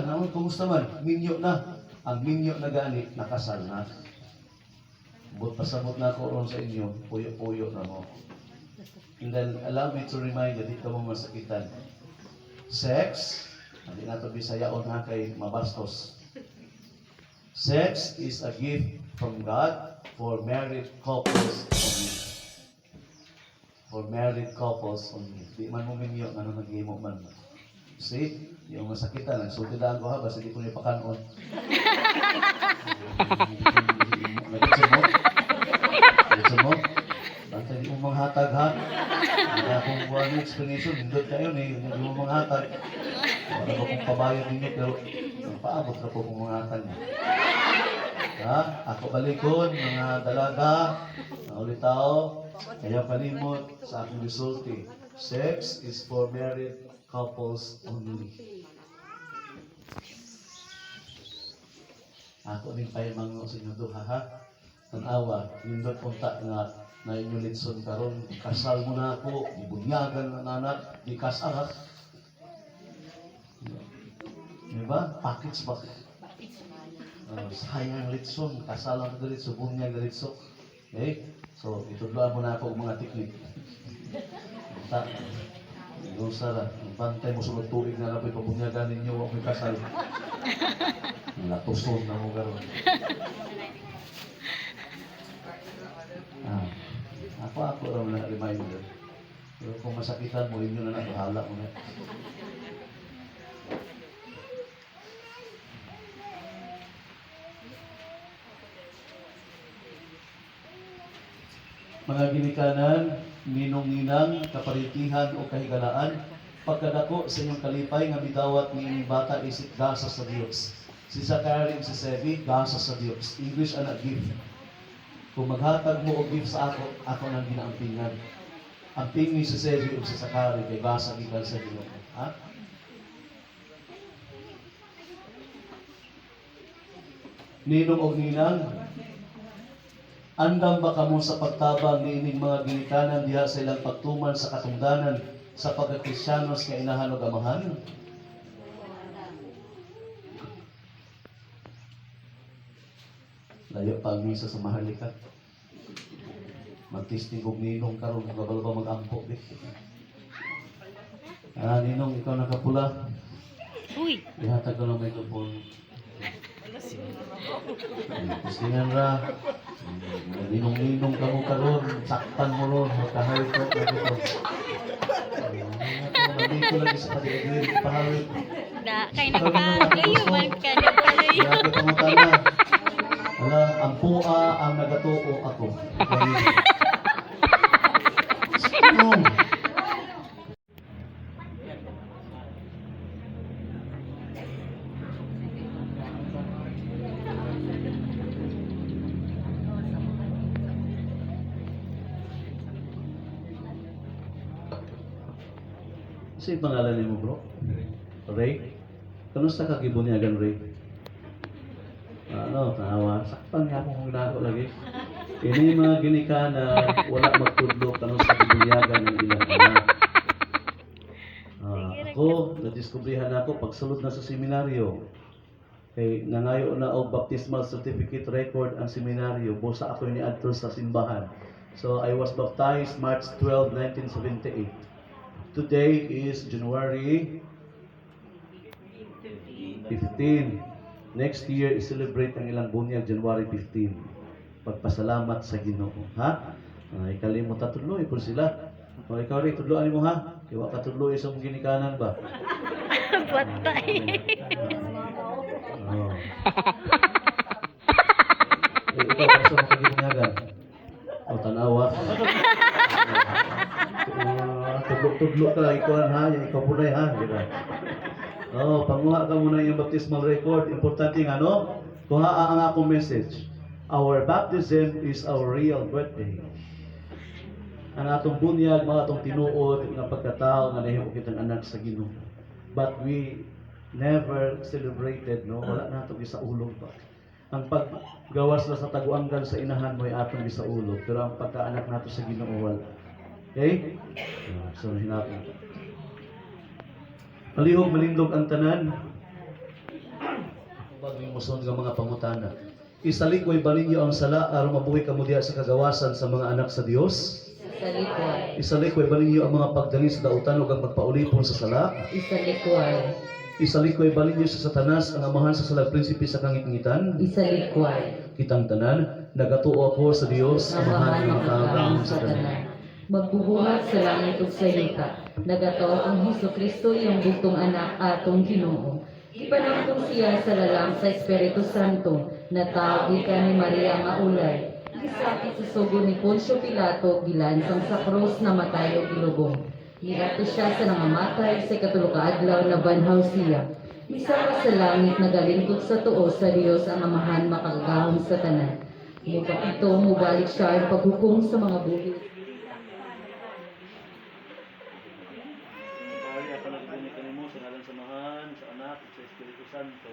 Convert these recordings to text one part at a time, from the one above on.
man, kumusta man, minyo na. Ang minyo na gani, nakasal na. Pasabot na ako ron sa inyo, puyo-puyo na mo. And then, allow me to remind you, dito mo masakitan. Sex, hindi na ito bisayaon ha kay mabastos. Sex is a gift from God for married couples only. For married couples only. Di man mo minyo, ano nag-imo man. See? Yung masakitan, nagsultidaan ko ha, basta di ko niya pakanon. Nagitsin mo? Nagitsin mo? Basta di mo manghatag ha. Hindi akong buwan yung explanation, hindot kayo ni, hindi mo manghatag. Wala ko kong pabayad ninyo, pero paabot na po kung manghatag mo. Ha? Ako balikon, mga dalaga, mga ulitaw, kaya palimot sa aking resulti. Sex is for married couples only. Ako din pa yung mga sa inyo duha ha. Tanawa, nindot punta nga na inyo litson karon, kasal mo na ako, bunyagan na nanak, di kasal ha. Diba? Package ba? Sayang litson, kasal ang litson, bunyag litson. Okay? So, itudloan mo na ako mga teknik. Ta, yung sara, bantay mo sunod tuig na napoy pabunyagan ninyo ang may kasal. Latuson na mo karon. Ako raw na reminder. Pero kung masakitan mo, inyo na nakahala mo na. Mga ginikanan, ninong-ninang, kaparitihan o kahigalaan, pagkadako sa inyong kalipay nga bidawat ni inyong bata isip gasa sa Diyos. Si Zacary o si Zevie, gasa sa Diyos. English ana gift. Kung maghatag mo o gift sa ako nang ginaampingan. Amping ni si Zevie o si Zacary kay gasa gikan sa Ginoo. Ha? Ninong o ninang, andam ba kamo sa pagtabang ni ining mga ginikanan diha sa ilang pagtuman sa katungdanan sa pagkakrisyanos nga inahan ug amahan? Layo pa ang misa sa mahalika. Magtisting kong ninong karon kung kabalo ba mag-ampo. Ninong, ikaw nakapula. Uy! Ihatag ko ng microphone. Tistingan ra. Ninong-ninong ka mo karon, saktan mo ron, magkahawit ko. Nandito lagi sa paligid, pahawit. Kay nagpalayo, ka nagpalayo. Kaya kita mo tala. Wala, ang pua ang nagatuo ako. Sino? Kasi pangalan niyo mo, bro? Ray? Kamusta ka gibunyagan, Ray? Tawa. Sakpan nga akong ginako lagi. Ini mga ginika na wala magtudlo kanusta gibunyagan ng ilang anak. Ako, nadiskubrihan ako pagsulod na sa seminaryo. Kay nangayo na og baptismal certificate record ang seminaryo. Busa ako ni adto sa simbahan. So I was baptized March 12, 1978. Today is January 15. Next year, i-celebrate ang ilang bunyag, January 15. Pagpasalamat sa Ginoo. Ha? Ikalimot at tudloy po sila. O ikaw rin, tudloan mo ha? Iwa ka tudloy sa mong ginikanan ba? Patay. Ikaw, kaso mo kaginyagan? O, tanawa. Tudlo ka, ikaw ha? Ikaw punay ha? Diba? Panguha ka muna yung baptismal record. Importante nga, no? Kuha ang akong message. Our baptism is our real birthday. Ang atong bunyag, mga atong tinuod, ng pagkatao, nga nahimo kitang anak sa Ginoo. But we never celebrated, no? Wala na itong isaulog pa. Ang paggawas na sa taguanggan sa inahan mo ay atong isaulog. Pero ang pagkaanak nato sa Ginoo, wala. Okay? So, hinapin. Palihog malindog ang tanan. paglimosyon ng mga pangutana. Isalikoy ba ninyo ang sala aron mabuhi kamo diha sa kagawasan sa mga anak sa Dios? Isalikwan. Isalikoy ba ninyo ang mga pagdangis sa dautan ug ang pagpaulipon sa sala? Isalikwan. Isalikoy ba ninyo sa Satanas ang amahan sa salag prinsipe sa kangitingitan? Isalikwan. Kitang tanan, nagatuo ako sa Dios, amahan ng makahanggang sa tanan. Magbubuhat sa langit ug sa yuta. Nagatuo ang Hesukristo iyang bugtong anak atong Ginoo. Ipanangtong siya sa lalang sa Espiritu Santo, na tawag ka ni Maria nga ulay. Gisakit sa sugo ni Poncio Pilato, gilansang sa krus na matay o gilubong. Niadto siya sa nangamatay sa ikatulo ka adlaw na banhaw siya. Misama sa langit nagalingkod sa tuo sa Dios ang amahan makagahom sa tanan. Mupa ito, mubalik siya ang paghukom sa mga buhi. Maria, panagbinig ka nimo sa ngalan sa Amahan, sa Anak, sa Espiritu Santo.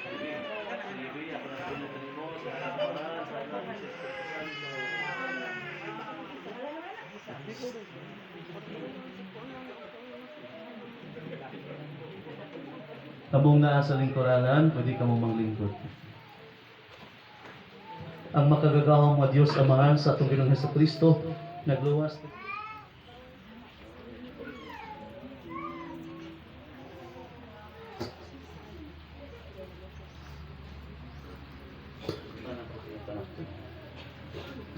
Zevie, panagbinig ka nimo sa ngalan sa Amahan, sa Anak, sa Espiritu Santo. Kabong naa sa lingkuranan, pwede ka mong manglingkod. Ang makagagahong mga Diyos Amahan sa atong Ginoong Hesukristo, nagluwas.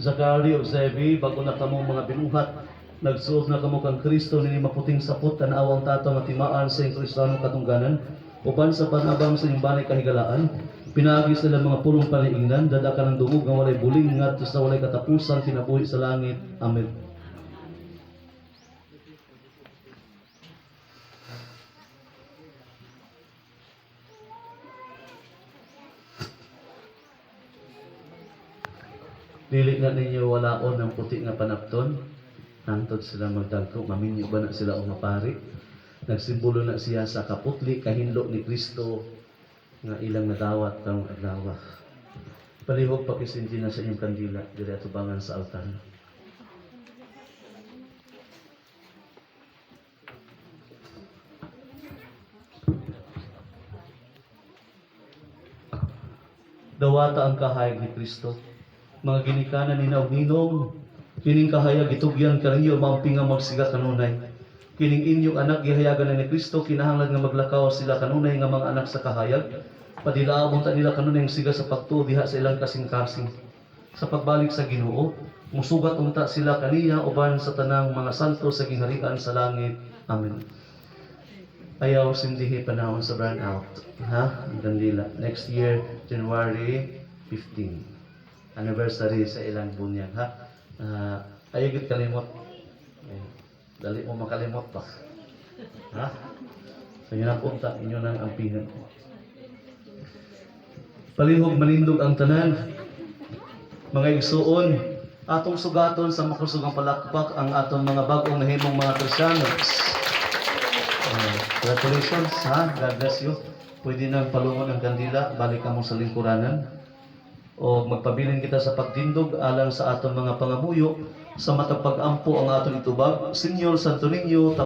Zacary o Zevie, bago na kamo mga binuhat, nagsuod na kamo kang Kristo nini maputing sapot tanawang tato nga timaan sa iyong Kristiyanong katungganan, uban sa panabang sa inyong banay kahigalaan, pinagi sila mga pulong paniingnan, dada ka ng dungog nga walay buling ngadto sa walay katapusan kinabuhi sa langit. Amen. Dili na ninyo walaon ng puti nga panapton. Hantod sila magdagko, maminyo ba na sila o mapari? Nagsimbolo na siya sa kaputli, kahinlo ni Kristo nga ilang nadawat karong adlaw. Palihog pakisinti na sa inyong kandila, dili atubangan sa altar. Dawata ang kahayag ni Kristo. Mga ginikanan ni ninong, kining kahayag itugyan kaninyo mamping nga magsiga kanunay. Kining inyong anak gihayagan na ni Kristo, kinahanglan nga maglakaw sila kanunay nga mga anak sa kahayag. Padilaabon ta nila kanunay ang siga sa pagtuo diha sa ilang kasing-kasing. Sa pagbalik sa Ginoo, musugat unta sila kaniya uban sa tanang mga santo sa gingharian sa langit. Amen. Ayaw sindihi panahon sa burnout. Ha? Ang kandila. Next year, January 15. Anniversary sa ilang bunyag, ha? Ayaw gid kalimot. Dali mo makalimot pa. Ha? Sa inyo na punta, inyo nang ampinan. Palihog manindog ang tanan. Mga igsuon, atong sugaton sa makusugang palakpak ang atong mga bagong nahimong mga Kristiyanos. Congratulations, ha? God bless you. Pwede nang palungon ang kandila, balik ka mo sa lingkuranan. O magpabilin kita sa pagtindog alang sa aton mga pangamuyo sa matapag-ampo ang aton itubag. Senyor Santo Niño,